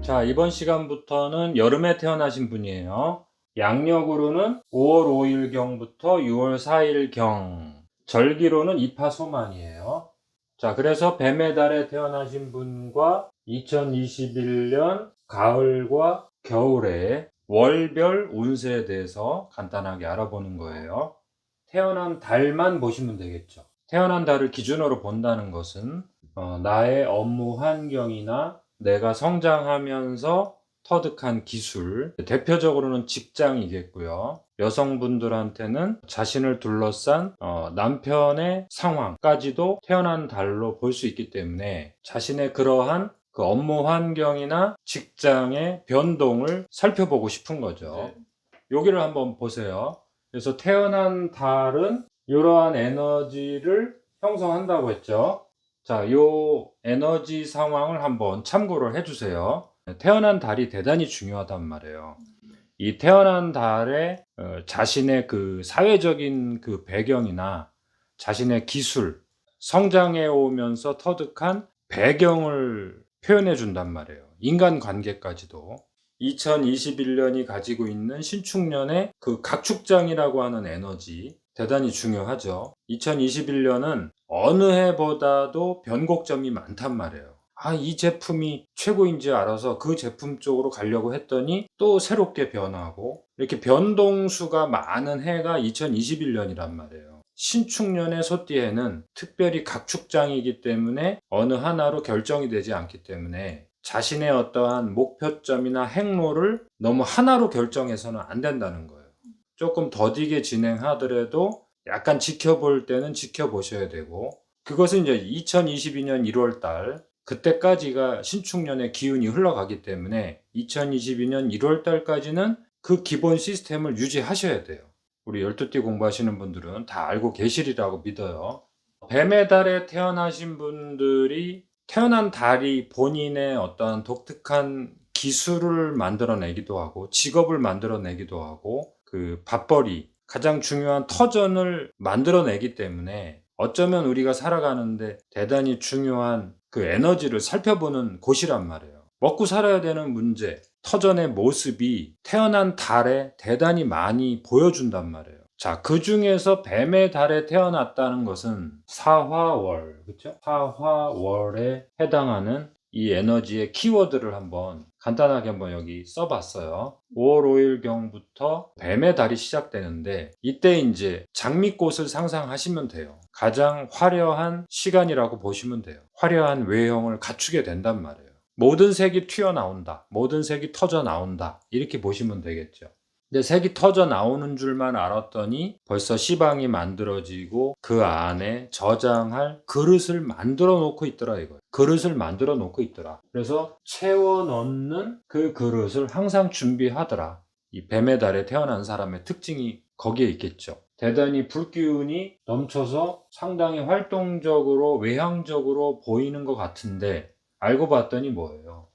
자, 이번 시간부터는 여름에 태어나신 분이에요. 양력으로는 5월 5일경부터 6월 4일경, 절기로는 입하소만이에요. 자, 그래서 뱀의 달에 태어나신 분과 2021년 가을과 겨울의 월별 운세에 대해서 간단하게 알아보는 거예요. 태어난 달만 보시면 되겠죠. 태어난 달을 기준으로 본다는 것은 나의 업무 환경이나 내가 성장하면서 터득한 기술, 대표적으로는 직장이겠고요. 여성분들한테는 자신을 둘러싼 남편의 상황까지도 태어난 달로 볼 수 있기 때문에 자신의 그러한 그 업무 환경이나 직장의 변동을 살펴보고 싶은 거죠. 여기를 한번 보세요. 그래서 태어난 달은 이러한 에너지를 형성한다고 했죠. 자, 요 에너지 상황을 한번 참고를 해주세요. 태어난 달이 대단히 중요하단 말이에요. 이 태어난 달에 자신의 그 사회적인 그 배경이나 자신의 기술, 성장해 오면서 터득한 배경을 표현해 준단 말이에요. 인간관계까지도. 2021년이 가지고 있는 신축년의 그 각축장이라고 하는 에너지 대단히 중요하죠. 2021년은 어느 해보다도 변곡점이 많단 말이에요. 이 제품이 최고인지 알아서 그 제품 쪽으로 가려고 했더니 또 새롭게 변하고, 이렇게 변동수가 많은 해가 2021년이란 말이에요. 신축년의 소띠해는 특별히 각축장이기 때문에 어느 하나로 결정이 되지 않기 때문에 자신의 어떠한 목표점이나 행로를 너무 하나로 결정해서는 안 된다는 거예요. 조금 더디게 진행하더라도 약간 지켜볼 때는 지켜보셔야 되고, 그것은 이제 2022년 1월 달, 그때까지가 신축년의 기운이 흘러가기 때문에 2022년 1월 달까지는 그 기본 시스템을 유지하셔야 돼요. 우리 12띠 공부하시는 분들은 다 알고 계시리라고 믿어요. 뱀의 달에 태어나신 분들이 태어난 달이 본인의 어떠한 독특한 기술을 만들어내기도 하고 직업을 만들어내기도 하고 그 밥벌이, 가장 중요한 터전을 만들어내기 때문에 어쩌면 우리가 살아가는데 대단히 중요한 그 에너지를 살펴보는 곳이란 말이에요. 먹고 살아야 되는 문제, 터전의 모습이 태어난 달에 대단히 많이 보여준단 말이에요. 자, 그 중에서 뱀의 달에 태어났다는 것은 사화월, 그렇죠? 사화월에 해당하는 이 에너지의 키워드를 한번 간단하게 한번 여기 써봤어요. 5월 5일경부터 뱀의 달이 시작되는데, 이때 이제 장미꽃을 상상하시면 돼요. 가장 화려한 시간이라고 보시면 돼요. 화려한 외형을 갖추게 된단 말이에요. 모든 색이 튀어나온다, 모든 색이 터져 나온다, 이렇게 보시면 되겠죠. 근데 색이 터져 나오는 줄만 알았더니 벌써 시방이 만들어지고 그 안에 저장할 그릇을 만들어 놓고 있더라 이거예요. 그릇을 만들어 놓고 있더라. 그래서 채워 넣는 그 그릇을 항상 준비하더라. 이 뱀의 달에 태어난 사람의 특징이 거기에 있겠죠. 대단히 불기운이 넘쳐서 상당히 활동적으로 외향적으로 보이는 것 같은데, 알고 봤더니 뭐예요?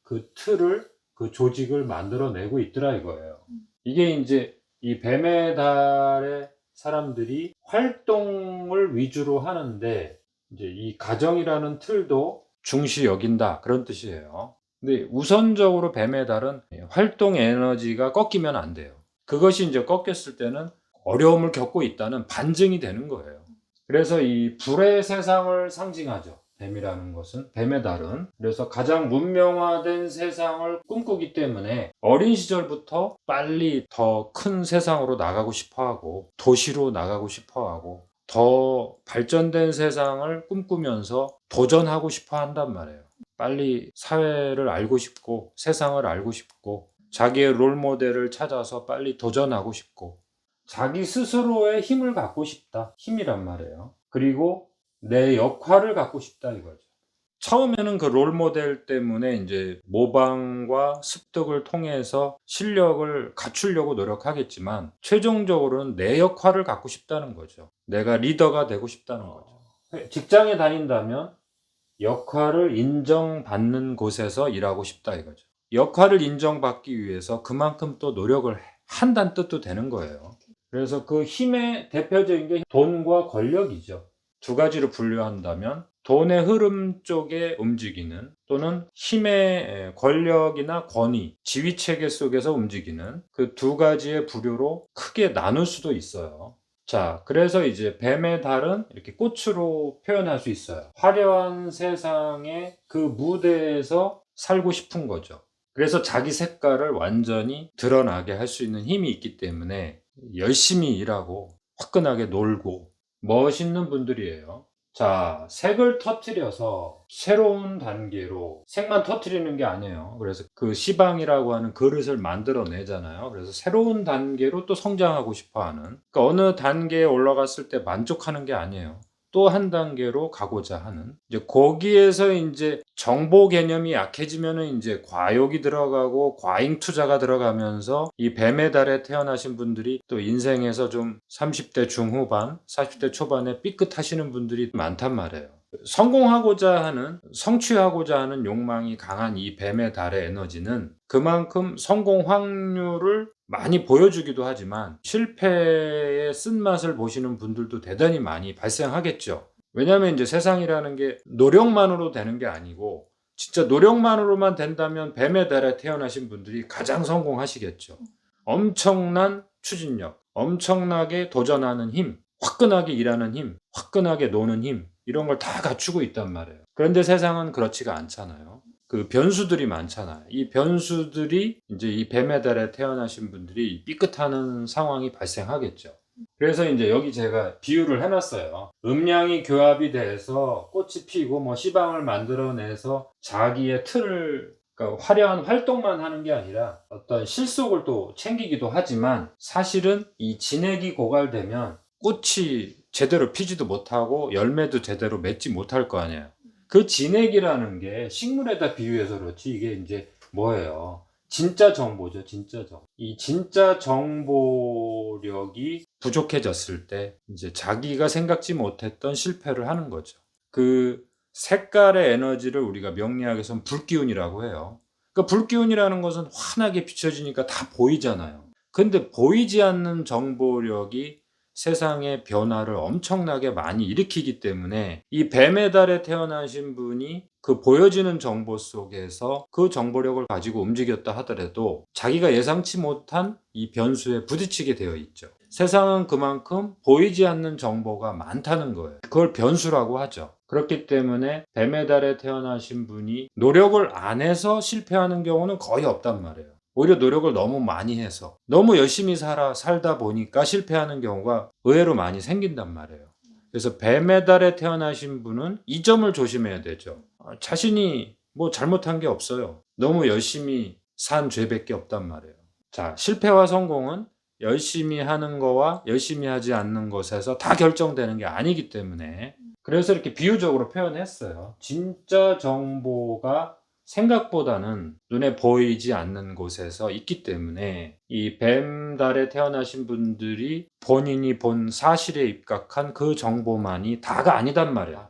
그 틀을, 그 조직을 만들어내고 있더라 이거예요. 이게 이제 이 뱀의 달의 사람들이 활동을 위주로 하는데, 이제 이 가정이라는 틀도 중시 여긴다, 그런 뜻이에요. 근데 우선적으로 뱀의 달은 활동 에너지가 꺾이면 안 돼요. 그것이 이제 꺾였을 때는 어려움을 겪고 있다는 반증이 되는 거예요. 그래서 이 불의 세상을 상징하죠. 뱀이라는 것은, 뱀의 달은. 그래서 가장 문명화된 세상을 꿈꾸기 때문에 어린 시절부터 빨리 더 큰 세상으로 나가고 싶어 하고, 도시로 나가고 싶어 하고, 더 발전된 세상을 꿈꾸면서 도전하고 싶어 한단 말이에요. 빨리 사회를 알고 싶고, 세상을 알고 싶고, 자기의 롤모델을 찾아서 빨리 도전하고 싶고, 자기 스스로의 힘을 갖고 싶다. 힘이란 말이에요. 그리고 내 역할을 갖고 싶다 이거죠. 처음에는 그 롤모델 때문에 이제 모방과 습득을 통해서 실력을 갖추려고 노력하겠지만, 최종적으로는 내 역할을 갖고 싶다는 거죠. 내가 리더가 되고 싶다는 거죠. 직장에 다닌다면 역할을 인정받는 곳에서 일하고 싶다 이거죠. 역할을 인정받기 위해서 그만큼 또 노력을 한다는 뜻도 되는 거예요. 그래서 그 힘의 대표적인 게 돈과 권력이죠. 두 가지로 분류한다면 돈의 흐름 쪽에 움직이는 또는 힘의 권력이나 권위, 지휘체계 속에서 움직이는 그 두 가지의 부류로 크게 나눌 수도 있어요. 자, 그래서 이제 뱀의 달은 이렇게 꽃으로 표현할 수 있어요. 화려한 세상의 그 무대에서 살고 싶은 거죠. 그래서 자기 색깔을 완전히 드러나게 할 수 있는 힘이 있기 때문에 열심히 일하고 화끈하게 놀고 멋있는 분들이에요. 자, 색을 터뜨려서 새로운 단계로 색만 터뜨리는 게 아니에요. 그래서 그 시방이라고 하는 그릇을 만들어 내잖아요. 그래서 새로운 단계로 또 성장하고 싶어 하는. 그러니까 어느 단계에 올라갔을 때 만족하는 게 아니에요. 또 한 단계로 가고자 하는. 이제 거기에서 이제 정보 개념이 약해지면은 이제 과욕이 들어가고 과잉 투자가 들어가면서 이 뱀의 달에 태어나신 분들이 또 인생에서 좀 30대 중후반, 40대 초반에 삐끗하시는 분들이 많단 말이에요. 성공하고자 하는, 성취하고자 하는 욕망이 강한 이 뱀의 달의 에너지는 그만큼 성공 확률을 많이 보여주기도 하지만 실패의 쓴맛을 보시는 분들도 대단히 많이 발생하겠죠. 왜냐하면 이제 세상이라는 게 노력만으로 되는 게 아니고 진짜 노력만으로만 된다면 뱀의 달에 태어나신 분들이 가장 성공하시겠죠. 엄청난 추진력, 엄청나게 도전하는 힘, 화끈하게 일하는 힘, 화끈하게 노는 힘 이런 걸 다 갖추고 있단 말이에요. 그런데 세상은 그렇지가 않잖아요. 그 변수들이 많잖아요. 이 변수들이 이제 이 뱀의 달에 태어나신 분들이 삐끗하는 상황이 발생하겠죠. 그래서 이제 여기 제가 비유를 해놨어요. 음양이 교합이 돼서 꽃이 피고 뭐 씨방을 만들어내서 자기의 틀을 그러니까 화려한 활동만 하는 게 아니라 어떤 실속을 또 챙기기도 하지만 사실은 이 진액이 고갈되면 꽃이 제대로 피지도 못하고 열매도 제대로 맺지 못할 거 아니에요. 그 진액이라는 게 식물에다 비유해서 그렇지 이게 이제 뭐예요? 진짜 정보죠, 진짜 정보. 이 진짜 정보력이 부족해졌을 때 이제 자기가 생각지 못했던 실패를 하는 거죠. 그 색깔의 에너지를 우리가 명리학에서는 불기운이라고 해요. 그러니까 불기운이라는 것은 환하게 비춰지니까 다 보이잖아요. 근데 보이지 않는 정보력이 세상의 변화를 엄청나게 많이 일으키기 때문에 이 뱀의 달에 태어나신 분이 그 보여지는 정보 속에서 그 정보력을 가지고 움직였다 하더라도 자기가 예상치 못한 이 변수에 부딪히게 되어 있죠. 세상은 그만큼 보이지 않는 정보가 많다는 거예요. 그걸 변수라고 하죠. 그렇기 때문에 뱀의 달에 태어나신 분이 노력을 안 해서 실패하는 경우는 거의 없단 말이에요. 오히려 노력을 너무 많이 해서 너무 열심히 살다 보니까 실패하는 경우가 의외로 많이 생긴단 말이에요. 그래서 뱀의 달에 태어나신 분은 이 점을 조심해야 되죠. 자신이 뭐 잘못한 게 없어요. 너무 열심히 산 죄밖에 없단 말이에요. 자, 실패와 성공은 열심히 하는 거와 열심히 하지 않는 것에서 다 결정되는 게 아니기 때문에 그래서 이렇게 비유적으로 표현했어요. 진짜 정보가 생각보다는 눈에 보이지 않는 곳에서 있기 때문에 이 뱀달에 태어나신 분들이 본인이 본 사실에 입각한 그 정보만이 다가 아니단 말이야.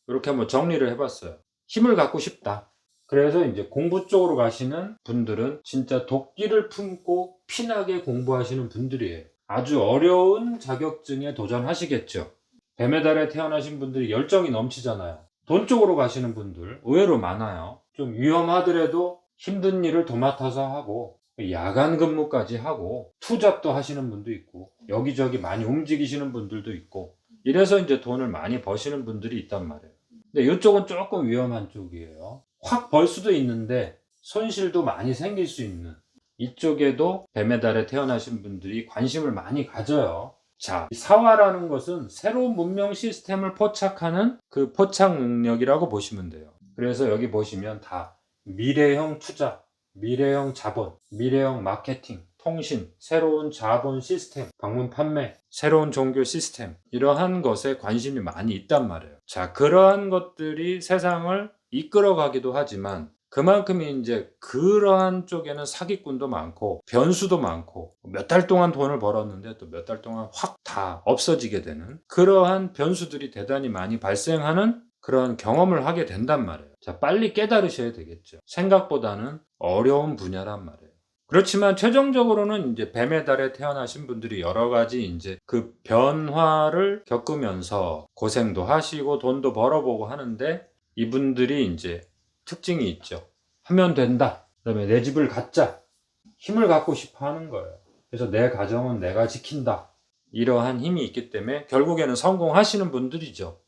이렇게 한번 정리를 해봤어요. 힘을 갖고 싶다. 그래서 이제 공부 쪽으로 가시는 분들은 진짜 도끼를 품고 피나게 공부하시는 분들이에요. 아주 어려운 자격증에 도전하시겠죠. 뱀의 달에 태어나신 분들이 열정이 넘치잖아요. 돈 쪽으로 가시는 분들 의외로 많아요. 좀 위험하더라도 힘든 일을 도맡아서 하고 야간 근무까지 하고 투잡도 하시는 분도 있고 여기저기 많이 움직이시는 분들도 있고 이래서 이제 돈을 많이 버시는 분들이 있단 말이에요. 근데 이쪽은 조금 위험한 쪽이에요. 확 벌 수도 있는데 손실도 많이 생길 수 있는 이쪽에도 뱀의 달에 태어나신 분들이 관심을 많이 가져요. 자, 사화라는 것은 새로운 문명 시스템을 포착하는 그 포착 능력이라고 보시면 돼요. 그래서 여기 보시면 다 미래형 투자, 미래형 자본, 미래형 마케팅, 통신, 새로운 자본 시스템, 방문 판매, 새로운 종교 시스템 이러한 것에 관심이 많이 있단 말이에요. 자, 그러한 것들이 세상을 이끌어가기도 하지만 그만큼 이제 그러한 쪽에는 사기꾼도 많고 변수도 많고 몇 달 동안 돈을 벌었는데 또 몇 달 동안 확 다 없어지게 되는 그러한 변수들이 대단히 많이 발생하는 그런 경험을 하게 된단 말이에요. 자, 빨리 깨달으셔야 되겠죠. 생각보다는 어려운 분야란 말이에요. 그렇지만 최종적으로는 이제 뱀의 달에 태어나신 분들이 여러 가지 이제 그 변화를 겪으면서 고생도 하시고 돈도 벌어보고 하는데, 이분들이 이제 특징이 있죠. 하면 된다. 그다음에 내 집을 갖자. 힘을 갖고 싶어 하는 거예요. 그래서 내 가정은 내가 지킨다. 이러한 힘이 있기 때문에 결국에는 성공하시는 분들이죠.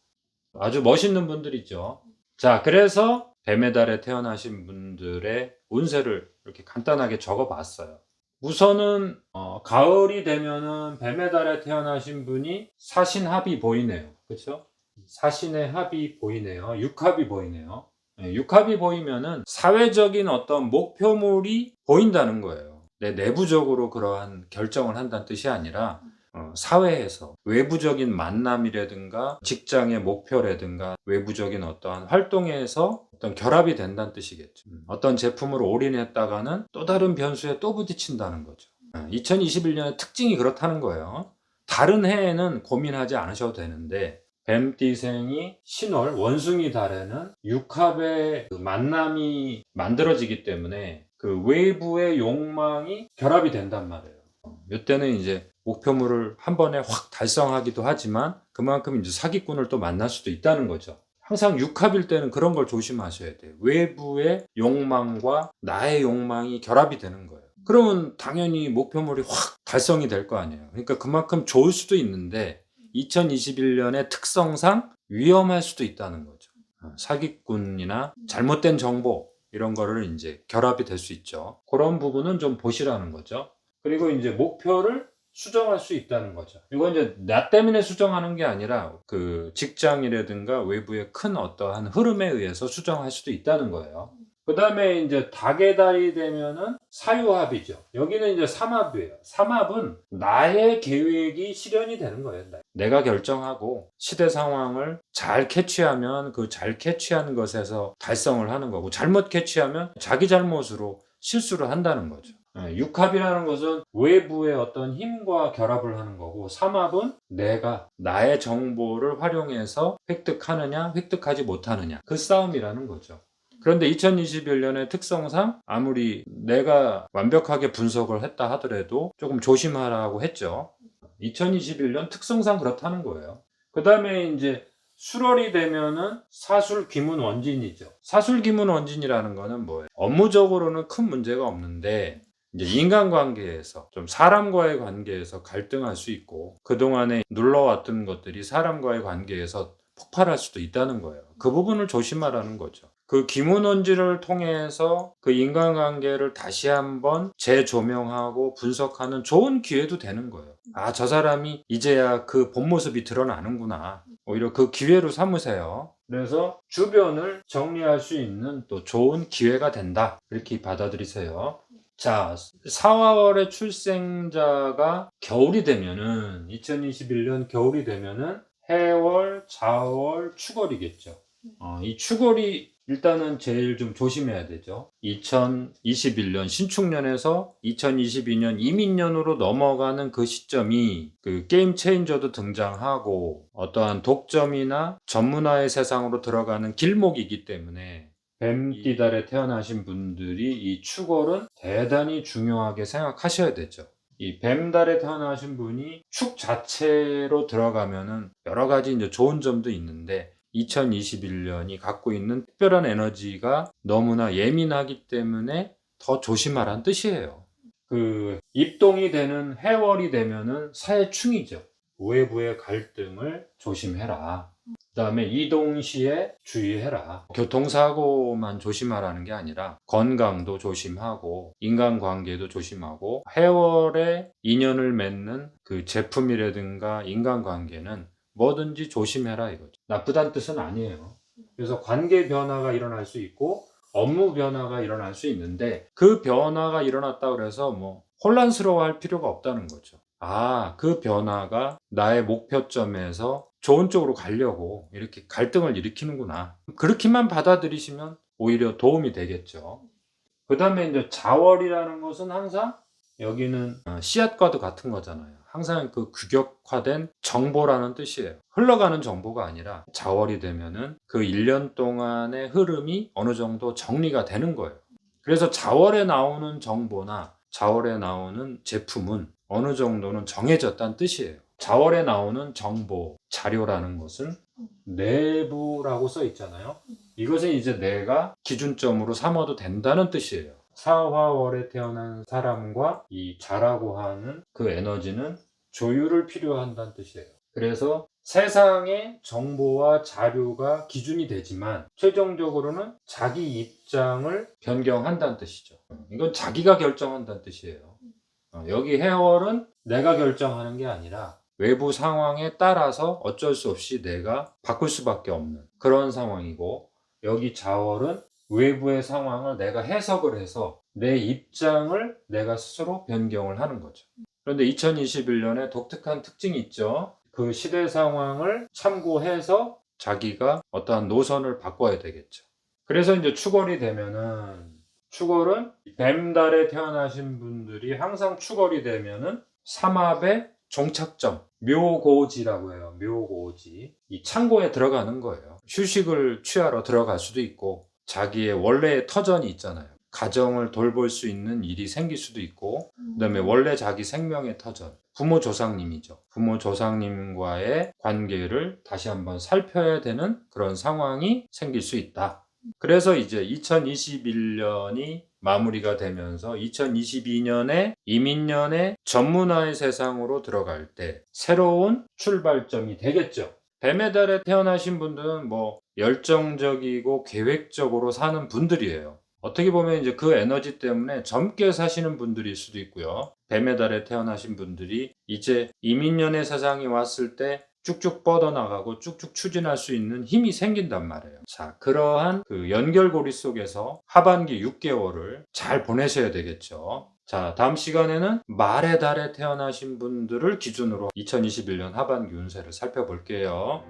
아주 멋있는 분들이죠. 자, 그래서 뱀의 달에 태어나신 분들의 운세를 이렇게 간단하게 적어 봤어요. 우선은 가을이 되면은 뱀의 달에 태어나신 분이 사신합이 보이네요. 그렇죠? 사신의 합이 보이네요. 육합이 보이네요. 네, 육합이 보이면은 사회적인 어떤 목표물이 보인다는 거예요. 내 내부적으로 그러한 결정을 한다는 뜻이 아니라 사회에서 외부적인 만남이라든가 직장의 목표라든가 외부적인 어떠한 활동에서 어떤 결합이 된다는 뜻이겠죠. 어떤 제품을 올인했다가는 또 다른 변수에 또 부딪힌다는 거죠. 2021년의 특징이 그렇다는 거예요. 다른 해에는 고민하지 않으셔도 되는데, 뱀띠생이 신월 원숭이 달에는 육합의 그 만남이 만들어지기 때문에 그 외부의 욕망이 결합이 된단 말이에요. 이때는 이제 목표물을 한 번에 확 달성하기도 하지만 그만큼 이제 사기꾼을 또 만날 수도 있다는 거죠. 항상 육합일 때는 그런 걸 조심하셔야 돼요. 외부의 욕망과 나의 욕망이 결합이 되는 거예요. 그러면 당연히 목표물이 확 달성이 될 거 아니에요. 그러니까 그만큼 좋을 수도 있는데 2021년의 특성상 위험할 수도 있다는 거죠. 사기꾼이나 잘못된 정보 이런 거를 이제 결합이 될 수 있죠. 그런 부분은 좀 보시라는 거죠. 그리고 이제 목표를 수정할 수 있다는 거죠. 이건 이제 나 때문에 수정하는 게 아니라 그 직장이라든가 외부의 큰 어떠한 흐름에 의해서 수정할 수도 있다는 거예요. 그 다음에 이제 닭의 달이 되면은 사유합이죠. 여기는 이제 삼합이에요. 삼합은 나의 계획이 실현이 되는 거예요. 내가 결정하고 시대 상황을 잘 캐치하면 그 잘 캐치한 것에서 달성을 하는 거고, 잘못 캐치하면 자기 잘못으로 실수를 한다는 거죠. 육합이라는 것은 외부의 어떤 힘과 결합을 하는 거고, 삼합은 내가 나의 정보를 활용해서 획득하느냐 획득하지 못하느냐, 그 싸움이라는 거죠. 그런데 2021년의 특성상 아무리 내가 완벽하게 분석을 했다 하더라도 조금 조심하라고 했죠. 2021년 특성상 그렇다는 거예요. 그 다음에 이제 수월이 되면은 사술 기문 원진이죠. 사술 기문 원진이라는 거는 뭐예요? 업무적으로는 큰 문제가 없는데 이제 인간관계에서 좀 사람과의 관계에서 갈등할 수 있고, 그동안에 눌러왔던 것들이 사람과의 관계에서 폭발할 수도 있다는 거예요. 그 부분을 조심하라는 거죠. 그 기문원지를 통해서 그 인간관계를 다시 한번 재조명하고 분석하는 좋은 기회도 되는 거예요. 아, 저 사람이 이제야 그 본 모습이 드러나는구나. 오히려 그 기회로 삼으세요. 그래서 주변을 정리할 수 있는 또 좋은 기회가 된다. 이렇게 받아들이세요. 자, 4월에 출생자가 겨울이 되면은, 2021년 겨울이 되면은 해월, 자월, 축월이겠죠. 이 축월이 일단은 제일 좀 조심해야 되죠. 2021년 신축년에서 2022년 이민년으로 넘어가는 그 시점이 그 게임 체인저도 등장하고 어떠한 독점이나 전문화의 세상으로 들어가는 길목이기 때문에 뱀띠달에 태어나신 분들이 이 축월은 대단히 중요하게 생각하셔야 되죠. 이 뱀달에 태어나신 분이 축 자체로 들어가면은 여러 가지 이제 좋은 점도 있는데, 2021년이 갖고 있는 특별한 에너지가 너무나 예민하기 때문에 더 조심하라는 뜻이에요. 그 입동이 되는 해월이 되면은 사해충이죠. 외부의 갈등을 조심해라. 그 다음에 이동 시에 주의해라. 교통사고만 조심하라는 게 아니라 건강도 조심하고 인간관계도 조심하고, 해월에 인연을 맺는 그 제품이라든가 인간관계는 뭐든지 조심해라 이거죠. 나쁘다는 뜻은 아니에요. 그래서 관계 변화가 일어날 수 있고 업무 변화가 일어날 수 있는데, 그 변화가 일어났다 그래서 뭐 혼란스러워할 필요가 없다는 거죠. 아, 그 변화가 나의 목표점에서 좋은 쪽으로 가려고 이렇게 갈등을 일으키는구나. 그렇게만 받아들이시면 오히려 도움이 되겠죠. 그 다음에 이제 자월이라는 것은 항상 여기는 씨앗과도 같은 거잖아요. 항상 그 규격화된 정보라는 뜻이에요. 흘러가는 정보가 아니라 자월이 되면은 그 1년 동안의 흐름이 어느 정도 정리가 되는 거예요. 그래서 자월에 나오는 정보나 자월에 나오는 제품은 어느 정도는 정해졌다는 뜻이에요. 자월에 나오는 정보, 자료라는 것은 내부라고 써 있잖아요. 이것은 이제 내가 기준점으로 삼아도 된다는 뜻이에요. 사화월에 태어난 사람과 이 자라고 하는 그 에너지는 조율을 필요한다는 뜻이에요. 그래서 세상의 정보와 자료가 기준이 되지만 최종적으로는 자기 입장을 변경한다는 뜻이죠. 이건 자기가 결정한다는 뜻이에요. 여기 해월은 내가 결정하는 게 아니라 외부 상황에 따라서 어쩔 수 없이 내가 바꿀 수밖에 없는 그런 상황이고, 여기 자월은 외부의 상황을 내가 해석을 해서 내 입장을 내가 스스로 변경을 하는 거죠. 그런데 2021년에 독특한 특징이 있죠. 그 시대 상황을 참고해서 자기가 어떠한 노선을 바꿔야 되겠죠. 그래서 이제 축월이 되면은, 축월은 뱀달에 태어나신 분들이 항상 축월이 되면은 삼합의 종착점, 묘고지라고 해요. 묘고지. 이 창고에 들어가는 거예요. 휴식을 취하러 들어갈 수도 있고, 자기의 원래의 터전이 있잖아요. 가정을 돌볼 수 있는 일이 생길 수도 있고, 그 다음에 원래 자기 생명의 터전, 부모 조상님이죠. 부모 조상님과의 관계를 다시 한번 살펴야 되는 그런 상황이 생길 수 있다. 그래서 이제 2021년이 마무리가 되면서 2022년에 이민년의 전문화의 세상으로 들어갈 때 새로운 출발점이 되겠죠. 뱀의 달에 태어나신 분들은 뭐 열정적이고 계획적으로 사는 분들이에요. 어떻게 보면 이제 그 에너지 때문에 젊게 사시는 분들일 수도 있고요. 뱀의 달에 태어나신 분들이 이제 이민년의 세상이 왔을 때 쭉쭉 뻗어나가고 쭉쭉 추진할 수 있는 힘이 생긴단 말이에요. 자, 그러한 그 연결고리 속에서 하반기 6개월을 잘 보내셔야 되겠죠. 자, 다음 시간에는 말의 달에 태어나신 분들을 기준으로 2021년 하반기 운세를 살펴볼게요.